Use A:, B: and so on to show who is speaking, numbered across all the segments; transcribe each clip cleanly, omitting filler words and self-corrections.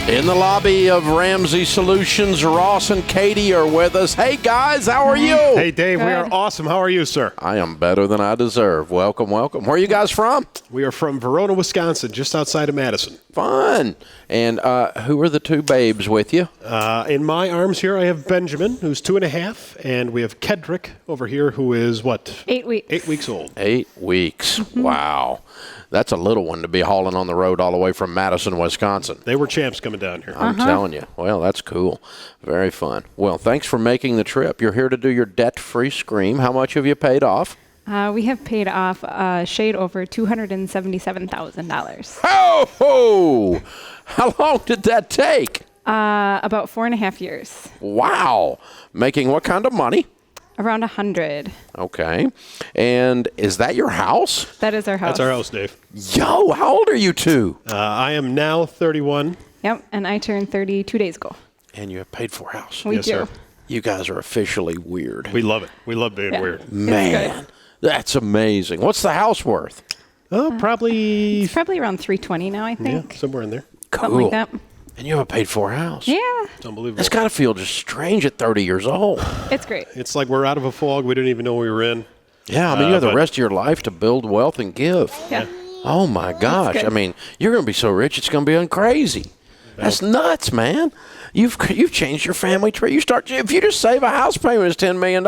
A: In the lobby of Ramsey Solutions, Ross and Katy are with us. Hey, guys, how are you?
B: Hey, Dave, we are awesome. How are you, sir?
A: I am better than I deserve. Welcome, welcome. Where are you guys from?
B: We are from Verona, Wisconsin, just outside of Madison.
A: Fun. And who are the two babes with you?
B: In my arms here, I have Benjamin, who's 2.5, and we have Kedrick over here, who is,
C: 8 weeks.
B: 8 weeks old.
A: 8 weeks. Wow. That's a little one to be hauling on the road all the way from Madison, Wisconsin.
B: They were champs coming down here.
A: I'm telling you. Well, that's cool. Very fun. Well, thanks for making the trip. You're here to do your debt-free scream. How much have you paid off?
C: We have paid off a shade over $277,000.
A: Oh! How long did that take?
C: About 4.5 years.
A: Wow. Making what kind of money?
C: Around 100.
A: Okay. And is that your house?
C: That is our house.
B: That's our house, Dave.
A: Yo, how old are you two?
B: I am now 31.
C: Yep, and I turned 30 2 days ago.
A: And you have paid for a house.
C: We
B: Yes,
C: do.
B: sir.
A: You guys are officially weird.
B: We love it. We love being weird.
A: Man, that's amazing. What's the house worth?
B: Oh, probably,
C: It's probably around 320 now, I think.
B: somewhere in there.
A: Cool.
C: Something like that.
A: And you have a paid for a house.
C: Yeah,
B: It's unbelievable.
A: That's got to feel just strange at 30 years old.
C: it's great.
B: It's like we're out of a fog we didn't even know we were in.
A: Yeah, I mean, you have the
B: but-
A: rest of your life to build wealth and give.
C: Yeah.
A: Oh, my gosh.
C: good.
A: I mean, you're going to be so rich, it's going to be crazy. That's nuts, man. You've changed your family tree. If you just save a house payment, it's $10 million.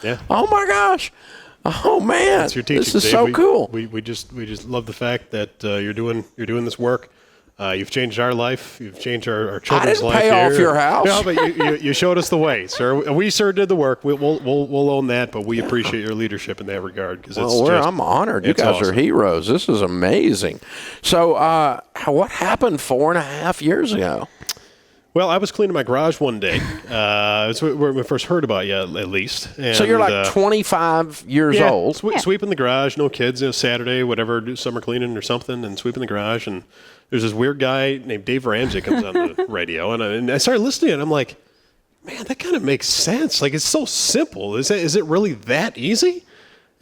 B: Yeah.
A: Oh, my gosh. Oh, man.
B: That's your teaching,
A: this is
B: Dave.
A: so cool.
B: We just love the fact that you're doing this work. You've changed our life. You've changed our children's
A: didn't
B: life.
A: pay off your house.
B: No, but you showed us the way, sir. We sure did the work. We'll own that, but we appreciate your leadership in that regard.
A: I'm honored. You guys are heroes. This is amazing. So, what happened 4.5 years ago?
B: Well, I was cleaning my garage one day. It's where we first heard about you, at least. And,
A: So you're like 25 years old.
B: Sweeping the garage, no kids, Saturday, whatever, do summer cleaning or something, and sweeping the garage. And there's this weird guy named Dave Ramsey comes on the radio, and I started listening, and I'm like, man, that kind of makes sense. Like, it's so simple. Is it really that easy?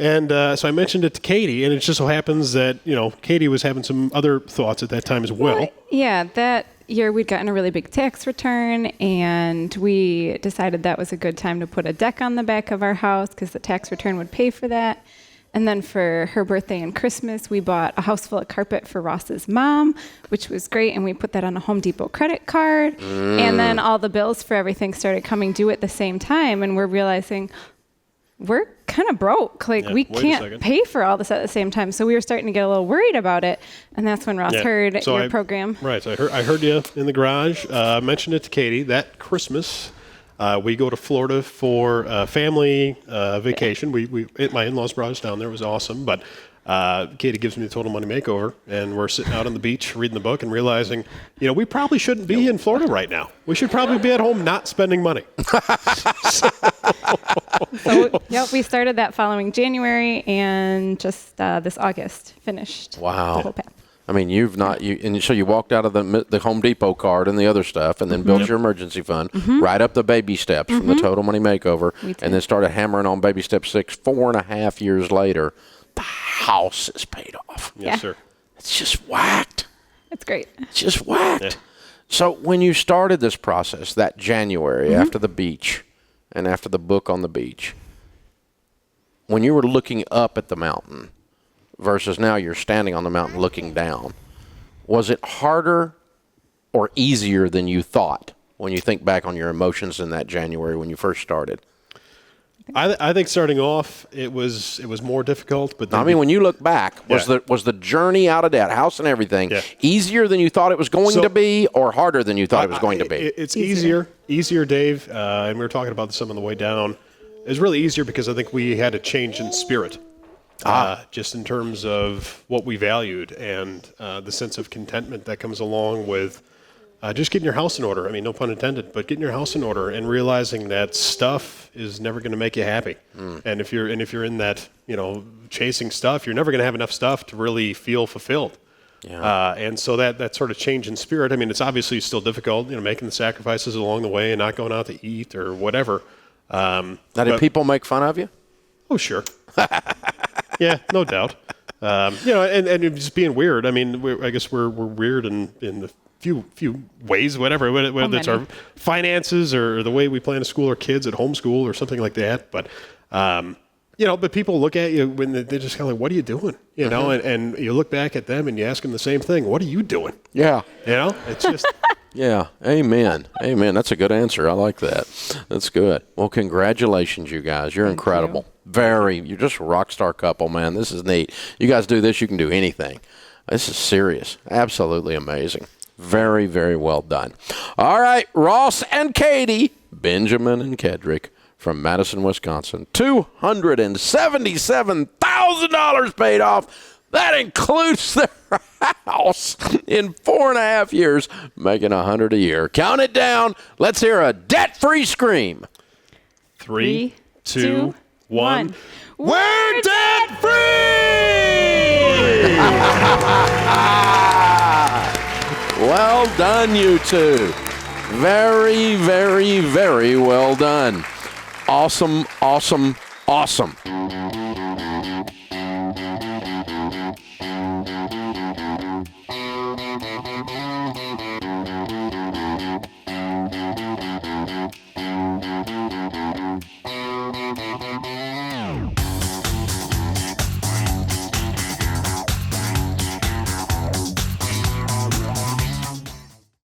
B: And so I mentioned it to Katy, and it just so happens that, Katy was having some other thoughts at that time as well.
C: Yeah, that year we'd gotten a really big tax return, and we decided that was a good time to put a deck on the back of our house because the tax return would pay for that. And then for her birthday and Christmas, we bought a house full of carpet for Ross's mom, which was great, and we put that on a Home Depot credit card. And then all the bills for everything started coming due at the same time, and we're realizing we're kind of broke. Like, we can't pay for all this at the same time. So we were starting to get a little worried about it. And that's when Ross heard your program.
B: Right. So I heard you in the garage. I mentioned it to Katy. That Christmas, we go to Florida for a family vacation. My in-laws brought us down there. It was awesome. But Katy gives me the total money makeover, and we're sitting out on the beach reading the book and realizing, we probably shouldn't be in Florida right now. We should probably be at home not spending money.
C: So, we started that following January, and just this August finished the whole path.
A: I mean, and so you walked out of the Home Depot card and the other stuff, and then built your emergency fund, right up the baby steps from the Total Money Makeover, and then started hammering on baby step 6. 4.5 years later, the house is paid off.
B: Yes, sir.
A: It's just whacked.
C: It's great.
A: It's just whacked. Yeah. So when you started this process that January after the beach and after the book on the beach, when you were looking up at the mountain versus now you're standing on the mountain looking down, was it harder or easier than you thought when you think back on your emotions in that January when you first started?
B: I think starting off it was more difficult, but then
A: when you look back, was the journey out of that house and everything easier than you thought it was going to be, or harder than you thought it was going to be?
B: It's easier, Dave. And we were talking about this some on the way down. It was really easier because I think we had a change in spirit, just in terms of what we valued and the sense of contentment that comes along with just getting your house in order. I mean, no pun intended, but getting your house in order and realizing that stuff is never going to make you happy. And if you're in that, chasing stuff, you're never going to have enough stuff to really feel fulfilled. Yeah. And so that sort of change in spirit, I mean, it's obviously still difficult, making the sacrifices along the way and not going out to eat or whatever.
A: Now, did people make fun of you?
B: Oh, sure. Yeah, no doubt. And just being weird. I mean, I guess we're weird in a few ways, whatever. Whether it's our finances or the way we plan to school our kids at homeschool or something like that. But but people look at you when they're just kind of like, "What are you doing?" You know, and you look back at them and you ask them the same thing. What are you doing?
A: Yeah.
B: It's just.
A: Yeah. Amen. Amen. That's a good answer. I like that. That's good. Well, congratulations, you guys. You're incredible. You're just a rock star couple, man. This is neat. You guys do this, you can do anything. This is serious. Absolutely amazing. Very, very well done. All right, Ross and Katy, Benjamin and Kedrick from Madison, Wisconsin. $277,000 paid off. That includes their house in 4.5 years, making $100 a year. Count it down. Let's hear a debt-free scream.
B: 3, 2, 1.
A: We're debt-free! Well done, you two. Very, very, very well done. Awesome, awesome, awesome.